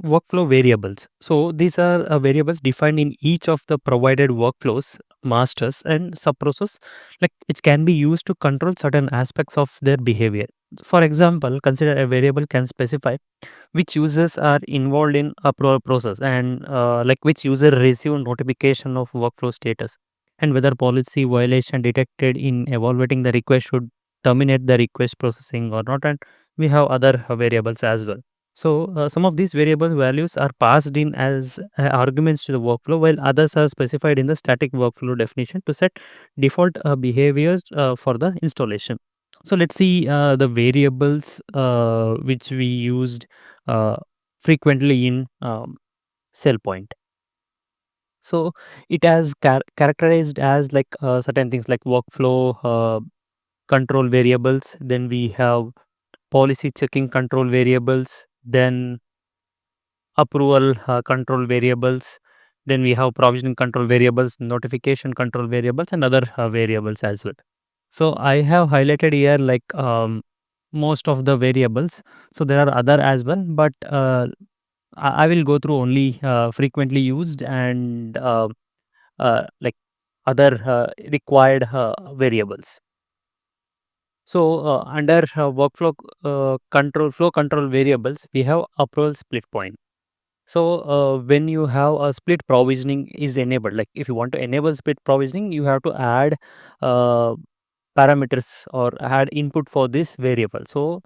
Workflow variables. So these are variables defined in each of the provided workflows, masters and subprocess, like it can be used to control certain aspects of their behavior. For example, consider a variable can specify which users are involved in a process and like which user receive notification of workflow status and whether policy violation detected in evaluating the request should terminate the request processing or not. And we have other variables as well. So some of these variables values are passed in as arguments to the workflow, while others are specified in the static workflow definition to set default behaviors for the installation. So let's see the variables which we used uh, frequently in SailPoint. So it has characterized as like certain things like workflow control variables. Then we have policy checking control variables. Then approval control variables. Then we have provisioning control variables, notification control variables, and other variables as well. So I have highlighted here like most of the variables. So there are other as well, but I will go through only frequently used and like other required variables. So under workflow control flow control variables, we have approval split point. So when you have a split provisioning is enabled, like if you want to enable split provisioning, you have to add uh, parameters or add input for this variable. So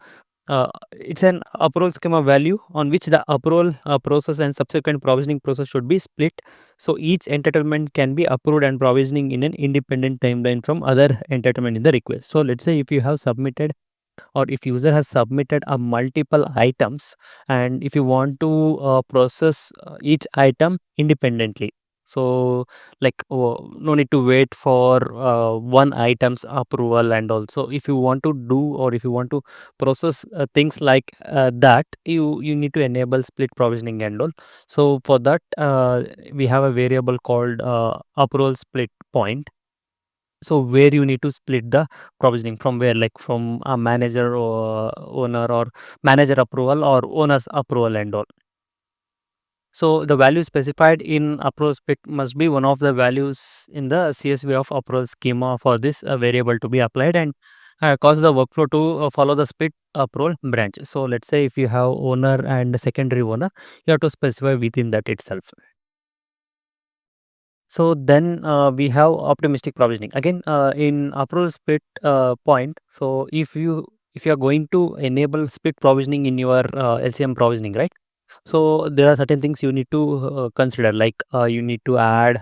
it's an approval schema value on which the approval process and subsequent provisioning process should be split. So each entitlement can be approved and provisioning in an independent timeline from other entitlement in the request. So let's say if you have submitted or if user has submitted a multiple items and if you want to process each item independently, so like no need to wait for one item's approval. And also if you want to do or if you want to process things like that, you need to enable split provisioning and all. So for that we have a variable called approval split point. So where you need to split the provisioning from where, like from a manager or owner or manager approval or owner's approval and all. So the value specified in approval split must be one of the values in the CSV of approval schema for this variable to be applied and cause the workflow to follow the split approval branch. So let's say if you have owner and secondary owner, you have to specify within that itself. So then we have optimistic provisioning. Again, in approval split point, so if you are going to enable split provisioning in your LCM provisioning, right? So there are certain things you need to consider, like you need to add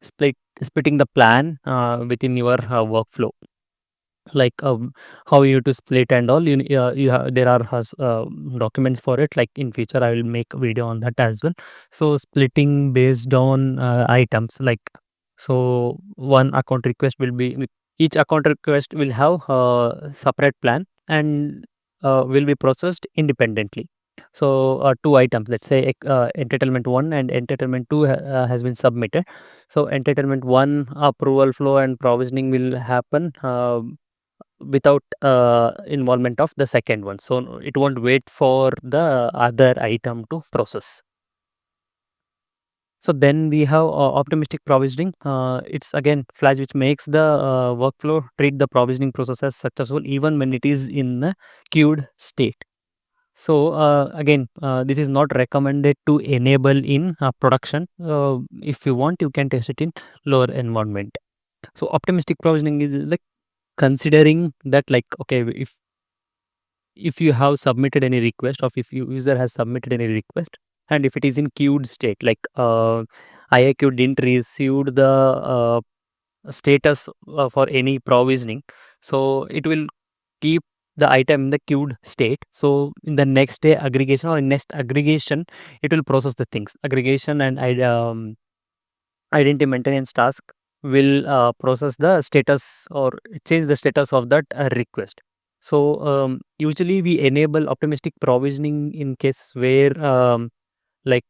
splitting the plan within your workflow, like how you to split and all. You have, there are documents for it, like in future I will make a video on that as well. So splitting based on items, like so one account request will be, each account request will have a separate plan and will be processed independently. So two items, let's say entitlement 1 and entitlement 2 has been submitted. So entitlement 1 approval flow and provisioning will happen without involvement of the second one. So it won't wait for the other item to process. So then we have optimistic provisioning. It's again flash which makes the workflow treat the provisioning process as successful even when it is in a queued state. So again, this is not recommended to enable in production. If you want, you can test it in lower environment. So optimistic provisioning is like considering that, like, okay, if you have submitted any request or if your user has submitted any request and if it is in queued state, like IIQ didn't receive the status for any provisioning, so it will keep the item in the queued state. So in the next day aggregation or in next aggregation, it will process the things aggregation and identity maintenance task will process the status or change the status of that request. So usually we enable optimistic provisioning in case where like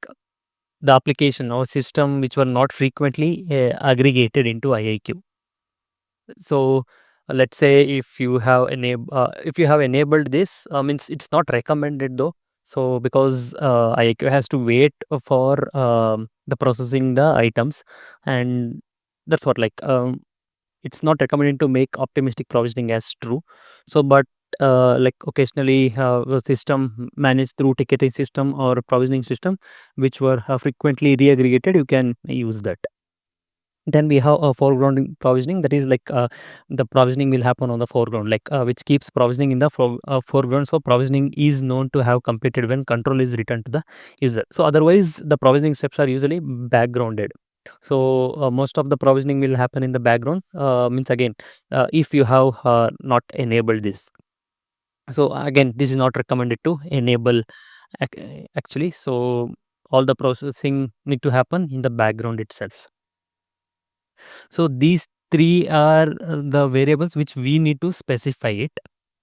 the application or system which were not frequently aggregated into IIQ. So let's say if you have enabled this, means it's not recommended though. So because IAQ has to wait for the processing the items, and that's what it's not recommended to make optimistic provisioning as true. So but like occasionally the system managed through ticketing system or provisioning system which were frequently re-aggregated, you can use that. Then we have a foreground provisioning, that is the provisioning will happen on the foreground, which keeps provisioning in the foreground. So provisioning is known to have completed when control is returned to the user. So otherwise the provisioning steps are usually backgrounded. So most of the provisioning will happen in the background, means again if you have not enabled this. So again, this is not recommended to enable actually. So all the processing need to happen in the background itself. So these three are the variables which we need to specify it.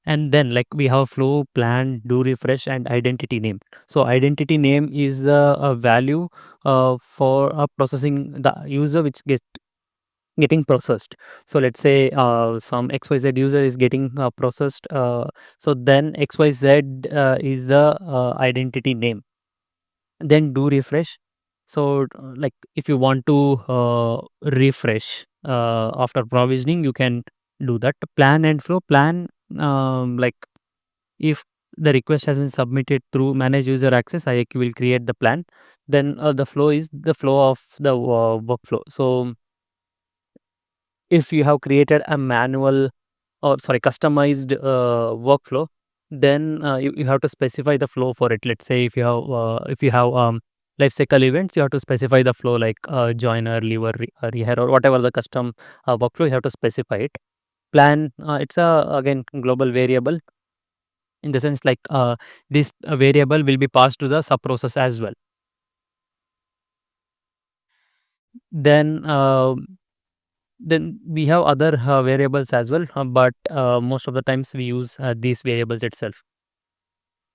And then we have flow, plan, do refresh, and identity name. So identity name is the value for processing the user which gets getting processed. So let's say some XYZ user is getting processed. So then XYZ is the identity name. Then do refresh. So if you want to refresh after provisioning, you can do that. Plan and flow. Plan, if the request has been submitted through manage user access, IAQ will create the plan. Then the flow is the flow of the workflow. So if you have created a manual or sorry customized workflow, then you have to specify the flow for it. Let's say if you have life cycle events, you have to specify the flow, like joiner, lever, rehair, or whatever the custom workflow, you have to specify it. Plan, it's a again global variable, in the sense this variable will be passed to the sub process as well. Then then we have other variables as well, but most of the times we use these variables itself.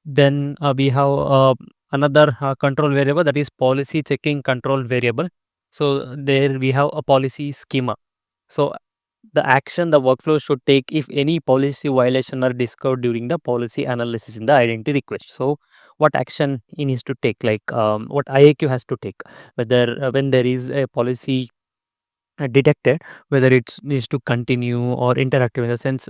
Then we have another control variable, that is policy checking control variable. So there we have a policy schema. So the action the workflow should take if any policy violation are discovered during the policy analysis in the identity request. So what action he needs to take, what IAQ has to take, whether when there is a policy detected, whether it needs to continue or interactive, in the sense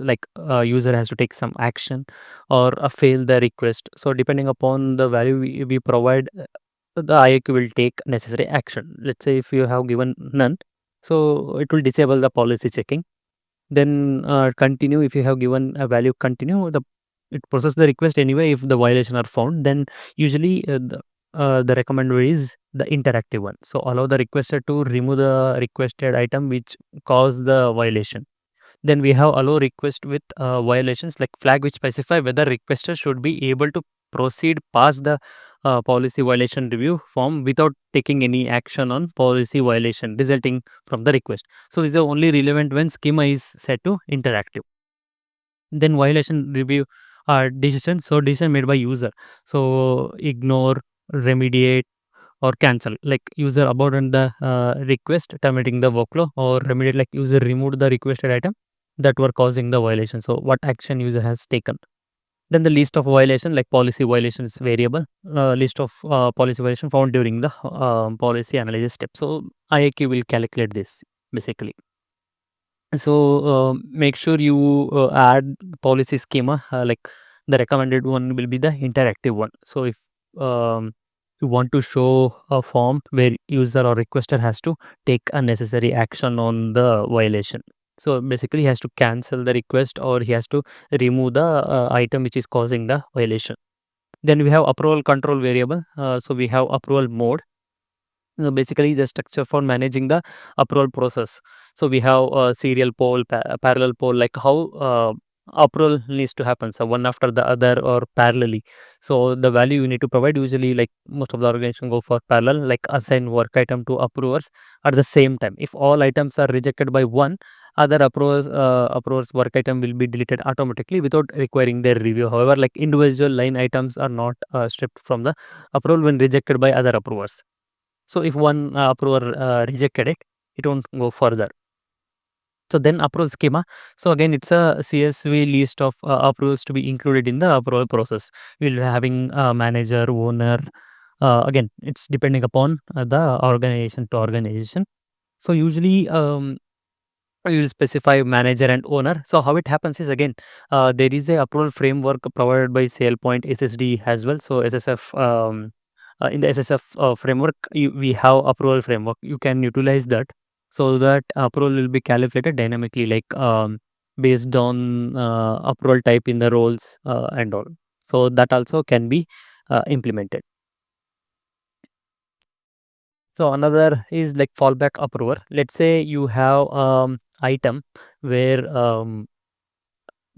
user has to take some action or fail the request. So depending upon the value we provide, the IAQ will take necessary action. Let's say if you have given none, so it will disable the policy checking. Then continue, if you have given a value continue, it process the request anyway if the violation are found. Then usually the recommended is the interactive one. So allow the requester to remove the requested item which caused the violation. Then we have allow request with violations, like flag which specify whether requester should be able to proceed past the policy violation review form without taking any action on policy violation resulting from the request. So these are only relevant when schema is set to interactive. Then violation review decision. So decision made by user. So ignore, remediate, or cancel, like user abandoned the request terminating the workflow, or remediate, like user removed the requested item that were causing the violation. So what action user has taken. Then the list of violation, like policy violations variable, list of policy violation found during the policy analysis step. So IAQ will calculate this basically. So make sure you add policy schema, the recommended one will be the interactive one. So if you want to show a form where user or requester has to take a necessary action on the violation. So basically he has to cancel the request or he has to remove the item which is causing the violation. Then we have approval control variable. So we have approval mode. Basically the structure for managing the approval process. So we have a serial poll, parallel poll, like how approval needs to happen, so one after the other or parallelly. So the value you need to provide, usually like most of the organization go for parallel, like assign work item to approvers at the same time. If all items are rejected by one, other approvers work item will be deleted automatically without requiring their review. However, like individual line items are not stripped from the approval when rejected by other approvers. So if one approver rejected it, it won't go further. So then approval schema. So again, it's a CSV list of approvals to be included in the approval process. We'll be having a manager, owner. Again, it's depending upon the organization to organization. So usually, you will specify manager and owner. So how it happens is, again, there is a approval framework provided by SailPoint SSD as well. So SSF, in the SSF framework, we have approval framework. You can utilize that so that approval will be calculated dynamically, like based on approval type in the roles and all. So that also can be implemented. So another is like fallback approver. Let's say you have item where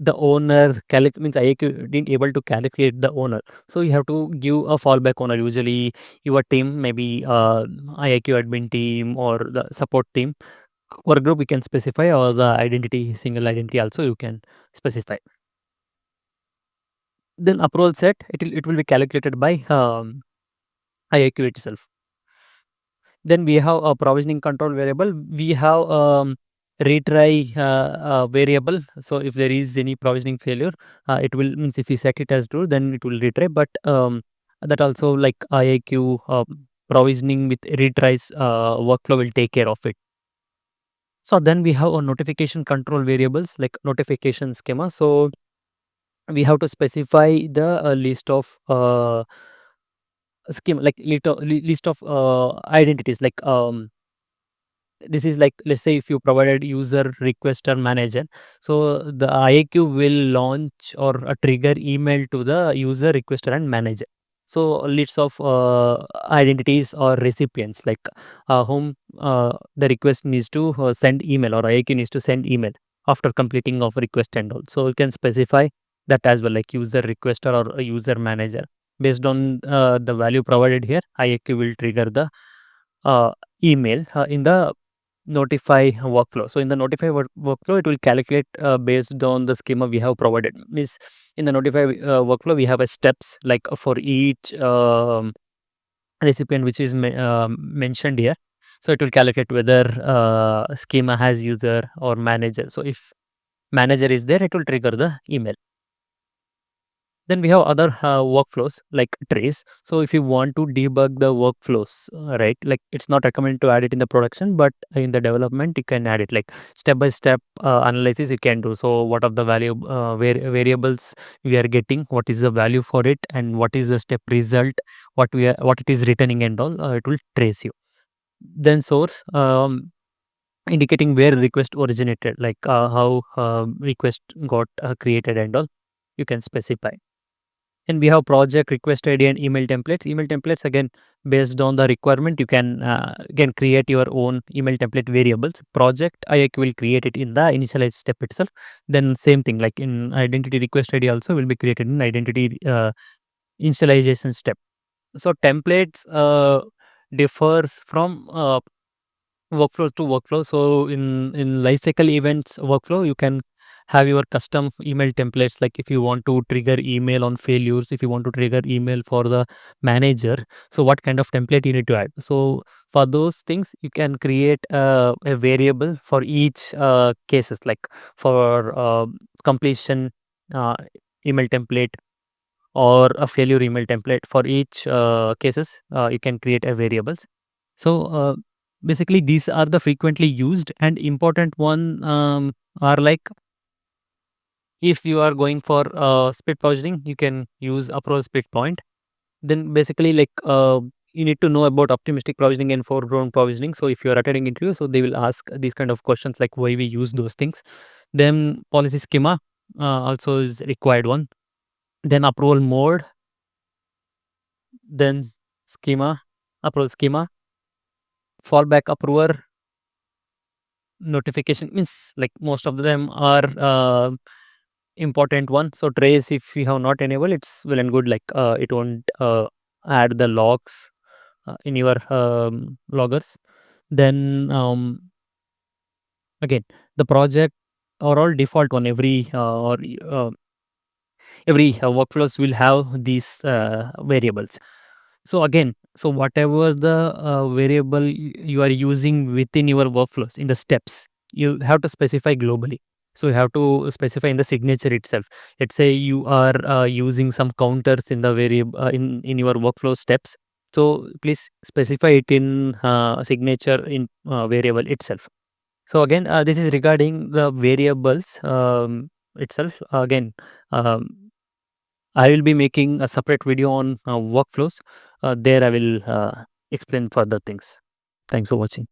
the owner means IAQ didn't able to calculate the owner. So you have to give a fallback owner. Usually your team, maybe IAQ admin team or the support team, work group you can specify, or the identity, single identity also you can specify. Then approval set, it will be calculated by IAQ itself. Then we have a provisioning control variable. We have retry variable. So if there is any provisioning failure, it will means if we set it as true, then it will retry. But that also, like IAQ provisioning with retries workflow will take care of it. So then we have a notification control variables like notification schema. So we have to specify the list of schema, like list of identities, like this is like, let's say if you provided user requester manager, so the IAQ will launch or trigger email to the user requester and manager. So lists of identities or recipients, like whom the request needs to send email, or IAQ needs to send email after completing of request and all. So you can specify that as well, like user requester or a user manager. Based on the value provided here, IAQ will trigger the uh, email in the notify workflow. So in the notify workflow, it will calculate based on the schema we have provided. Means in the notify workflow, we have a steps, like for each recipient which is mentioned here. So it will calculate whether schema has user or manager. So if manager is there, it will trigger the email. Then we have other workflows like trace. So if you want to debug the workflows, right, like it's not recommended to add it in the production, but in the development you can add it, like step by step analysis you can do. So what are the value variables we are getting, what is the value for it, and what is the step result, what it is returning and all, it will trace you. Then source, indicating where request originated, like how request got created and all, you can specify. And we have project request ID and email templates. Email templates, again, based on the requirement, you can again create your own email template variables. Project IAQ will create it in the initialize step itself. Then same thing, like in identity request ID also will be created in identity initialization step. So templates differs from workflow to workflow. So in lifecycle events workflow, you can have your custom email templates. Like if you want to trigger email on failures, if you want to trigger email for the manager, so what kind of template you need to add. So for those things, you can create a variable for each cases, like for completion uh, email template or a failure email template. For each cases, you can create a variables. So basically, these are the frequently used and important one, are like, if you are going for split provisioning, you can use approach split point. Then basically, like you need to know about optimistic provisioning and foreground provisioning. So if you are attending interview, so they will ask these kind of questions, like why we use those things. Then policy schema also is required one. Then approval mode, then schema, approval schema, fallback approver, notification, means like most of them are important one. So trace, if you have not enabled, it's well and good, like it won't add the logs in your loggers. Then again, the project or all default one, every workflows will have these variables. So again, so whatever the variable you are using within your workflows in the steps, you have to specify globally. So you have to specify in the signature itself. Let's say you are using some counters in the variable in your workflow steps. So please specify it in signature in variable itself. So again, this is regarding the variables itself. Again, I will be making a separate video on workflows. There I will explain further things. Thanks for watching.